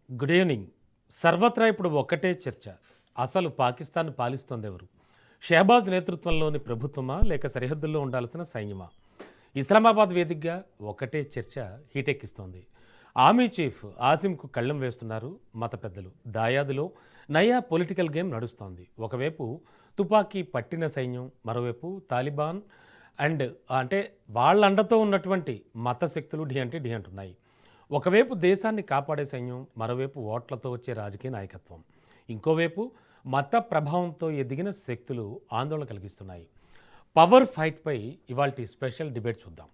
Good evening. సర్వత్రా ఇప్పుడు ఒక్కటే చర్చ. అసలు పాకిస్తాన్ పాలిస్తోందెవరు? షహబాజ్ నేతృత్వంలోని ప్రభుత్వమా లేక సరిహద్దుల్లో ఉండాల్సిన సైన్యమా? ఇస్లామాబాద్ వేదికగా ఒకటే చర్చ హీటెక్కిస్తోంది. ఆర్మీ చీఫ్ ఆసిమ్కు కళ్ళెం వేస్తున్నారు మత పెద్దలు. దాయాదులో నయా పొలిటికల్ గేమ్ నడుస్తోంది. ఒకవైపు తుపాకీ పట్టిన సైన్యం, మరోవైపు తాలిబాన్ అండ్ అంటే వాళ్ళ అండతో ఉన్నటువంటి మత శక్తులు ఢీ అంటున్నాయి. ఒకవైపు దేశాన్ని కాపాడే సైన్యం, మరోవైపు ఓట్లతో వచ్చే రాజకీయ నాయకత్వం, ఇంకోవైపు మత ప్రభావంతో ఎదిగిన శక్తులు ఆందోళన కలిగిస్తున్నాయి. పవర్ ఫైట్పై ఇవాల్టి స్పెషల్ డిబేట్ చూద్దాం.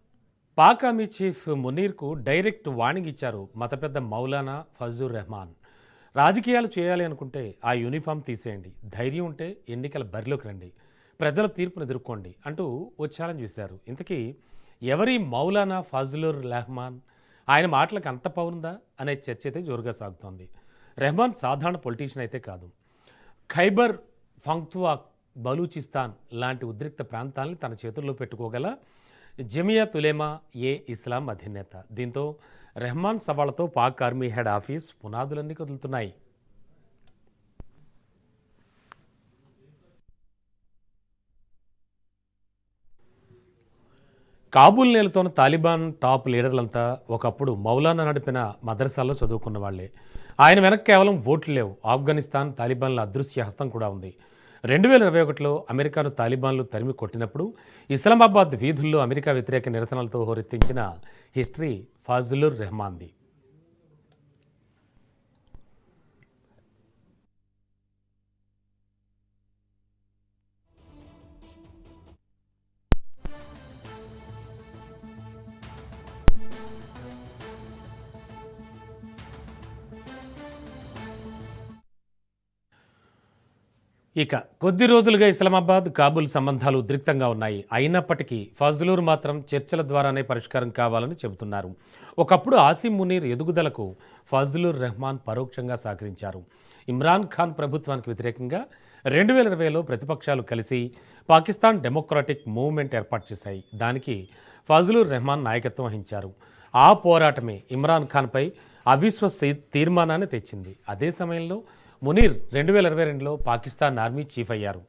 పాక్ ఆర్మీ చీఫ్ మునీర్కు డైరెక్ట్ వార్నింగ్ ఇచ్చారు మత పెద్ద మౌలానా ఫజూర్ రెహమాన్. రాజకీయాలు చేయాలి అనుకుంటే ఆ యూనిఫామ్ తీసేయండి, ధైర్యం ఉంటే ఎన్నికల బరిలోకి రండి, ప్రజల తీర్పును ఎదుర్కోండి అంటూ ఓ ఛాలెంజ్ చేశారు. ఇంతకీ ఎవరి మౌలానా ఫజలుర్ రెహమాన్? ఆయన మాటలకు అంత పవరుందా అనే చర్చ అయితే జోరుగా సాగుతోంది. రెహమాన్ సాధారణ పొలిటీషియన్ అయితే కాదు. ఖైబర్ పఖ్తూన్ఖ్వా, బలూచిస్తాన్ లాంటి ఉద్రిక్త ప్రాంతాలని తన చేతుల్లో పెట్టుకోగల జమియత్ ఉలేమా ఏ ఇస్లాం అధినేత. దీంతో రెహమాన్ సవాళ్లతో పాక్ ఆర్మీ హెడ్ ఆఫీస్ పునాదులన్నీ కదులుతున్నాయి. కాబూల్ నేలతోన్న తాలిబాన్ టాప్ లీడర్లంతా ఒకప్పుడు మౌలానా నడిపిన మదర్సాల్లో చదువుకున్న వాళ్లే. ఆయన వెనక కేవలం ఓట్లు లేవు, ఆఫ్ఘనిస్తాన్ తాలిబాన్ల అదృశ్య హస్తం కూడా ఉంది. 2021లో అమెరికాను తాలిబాన్లు తరిమి కొట్టినప్పుడు ఇస్లామాబాద్ వీధుల్లో అమెరికా వ్యతిరేక నిరసనలతో హోరెత్తించిన హిస్టరీ ఫజలుర్ రెహమాన్ది. ఇక కొద్ది రోజులుగా ఇస్లామాబాద్ కాబూల్ సంబంధాలు ఉద్రిక్తంగా ఉన్నాయి. అయినప్పటికీ ఫజలూర్ మాత్రం చర్చల ద్వారానే పరిష్కారం కావాలని చెబుతున్నారు. ఒకప్పుడు ఆసిమ్ మునీర్ ఎదుగుదలకు ఫజలుర్ రెహమాన్ పరోక్షంగా సహకరించారు. ఇమ్రాన్ ఖాన్ ప్రభుత్వానికి వ్యతిరేకంగా 2020లో ప్రతిపక్షాలు కలిసి పాకిస్తాన్ డెమోక్రాటిక్ మూవ్మెంట్ ఏర్పాటు చేశాయి. దానికి ఫజలుర్ రెహమాన్ నాయకత్వం వహించారు. ఆ పోరాటమే ఇమ్రాన్ ఖాన్పై అవిశ్వాస తీర్మానాన్ని తెచ్చింది. అదే సమయంలో మునీర్ 2022లో పాకిస్తాన్ ఆర్మీ చీఫ్ అయ్యారు.